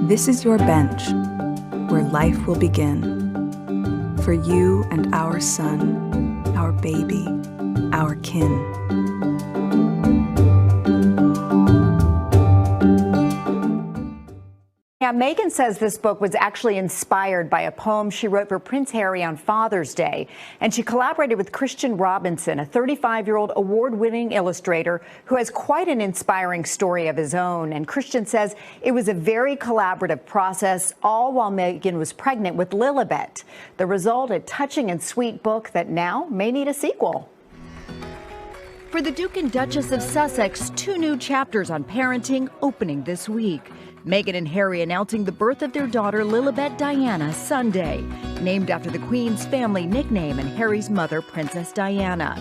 This is your bench, where life will begin. For you and our son, our baby, our kin. Now, Meghan says this book was actually inspired by a poem she wrote for Prince Harry on Father's Day, and she collaborated with Christian Robinson, a 35-year-old award-winning illustrator who has quite an inspiring story of his own. And Christian says it was a very collaborative process, all while Meghan was pregnant with Lilibet. The result, a touching and sweet book that now may need a sequel. For the Duke and Duchess of Sussex, 2 new chapters on parenting opening this week. Meghan and Harry announcing the birth of their daughter Lilibet Diana Sunday, named after the Queen's family nickname and Harry's mother, Princess Diana.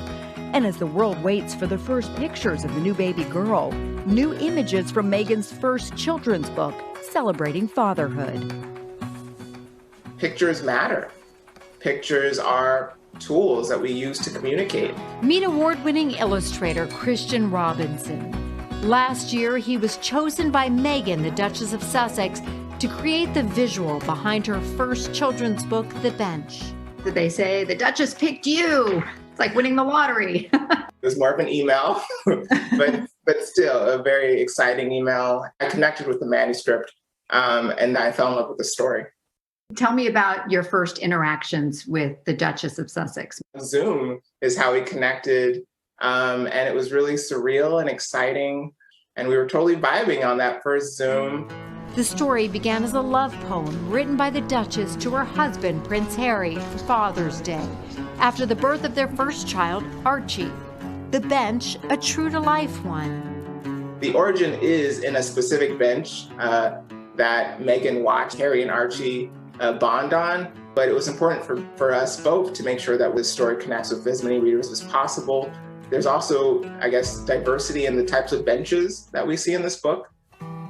And as the world waits for the first pictures of the new baby girl, new images from Meghan's first children's book celebrating fatherhood. Pictures matter. Pictures are tools that we use to communicate. Meet award-winning illustrator Christian Robinson. Last year, he was chosen by Meghan, the Duchess of Sussex, to create the visual behind her first children's book, The Bench. Did they say, the Duchess picked you? It's like winning the lottery. It was more of an email, but still a very exciting email. I connected with the manuscript and I fell in love with the story. Tell me about your first interactions with the Duchess of Sussex. Zoom is how we connected. And it was really surreal and exciting. And we were totally vibing on that first Zoom. The story began as a love poem written by the Duchess to her husband, Prince Harry, for Father's Day, after the birth of their first child, Archie. The Bench, a true-to-life one. The origin is in a specific bench that Meghan watched Harry and Archie bond on. But it was important for us both to make sure that this story connects with as many readers as possible. There's also, I guess, diversity in the types of benches that we see in this book.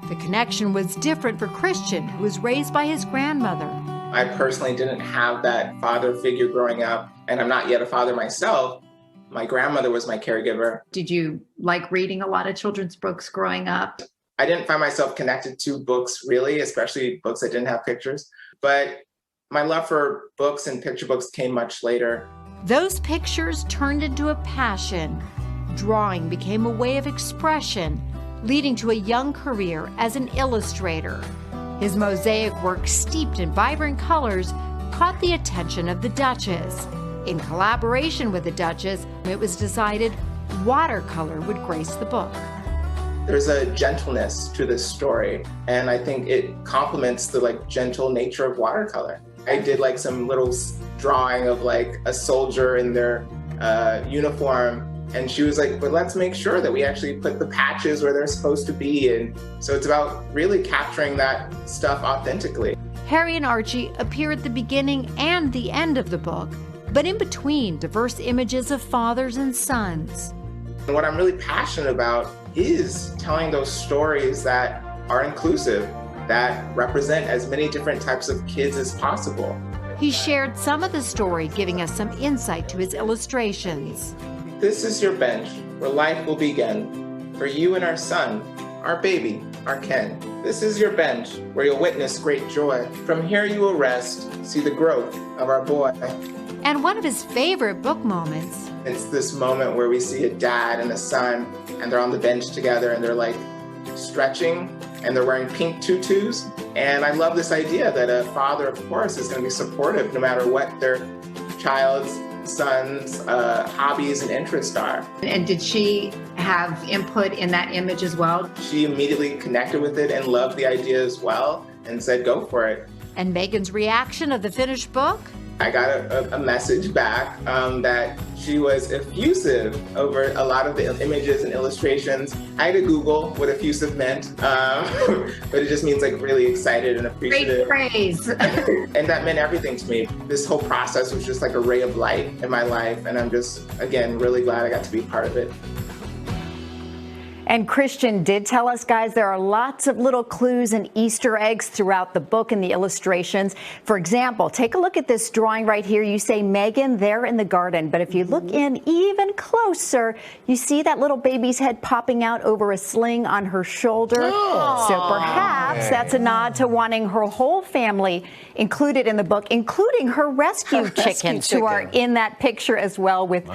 The connection was different for Christian, who was raised by his grandmother. I personally didn't have that father figure growing up, and I'm not yet a father myself. My grandmother was my caregiver. Did you like reading a lot of children's books growing up? I didn't find myself connected to books, really, especially books that didn't have pictures. But my love for books and picture books came much later. Those pictures turned into a passion. Drawing became a way of expression, leading to a young career as an illustrator. His mosaic work, steeped in vibrant colors, caught the attention of the Duchess. In collaboration with the Duchess, it was decided watercolor would grace the book. There's a gentleness to this story, and I think it complements the gentle nature of watercolor. I did some little drawing of a soldier in their uniform, and she was like, but let's make sure that we actually put the patches where they're supposed to be. And so it's about really capturing that stuff authentically. Harry and Archie appear at the beginning and the end of the book, but in between, diverse images of fathers and sons. And what I'm really passionate about is telling those stories that are inclusive, that represent as many different types of kids as possible. He shared some of the story, giving us some insight to his illustrations. This is your bench, where life will begin. For you and our son, our baby, our kin. This is your bench, where you'll witness great joy. From here you will rest, see the growth of our boy. And one of his favorite book moments. It's this moment where we see a dad and a son, and they're on the bench together, and they're stretching, and they're wearing pink tutus. And I love this idea that a father, of course, is going to be supportive no matter what their child's, son's hobbies and interests are. And did she have input in that image as well? She immediately connected with it and loved the idea as well and said, go for it. And Meghan's reaction of the finished book? I got a message back that she was effusive over a lot of the images and illustrations. I had to Google what effusive meant, but it just means really excited and appreciative. Great praise. And that meant everything to me. This whole process was just a ray of light in my life, and I'm just, again, really glad I got to be part of it. And Christian did tell us, guys, there are lots of little clues and Easter eggs throughout the book and the illustrations. For example, take a look at this drawing right here. You say Meghan there in the garden, but if you look in even closer, you see that little baby's head popping out over a sling on her shoulder. So perhaps that's a nod to wanting her whole family included in the book, including her rescue chickens, who are in that picture as well with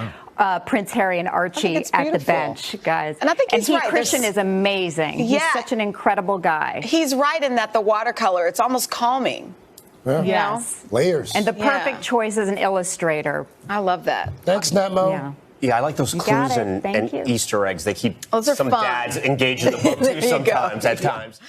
Prince Harry and Archie at the bench, guys. And I think he's right. Christian is amazing. He's such an incredible guy. He's right in that the watercolor, it's almost calming. Yeah. Yes. Layers. And the perfect choice as an illustrator. I love that. Thanks, Natmo. Yeah. Yeah, I like those clues and Easter eggs. They keep some dads engaged in the book too sometimes at times.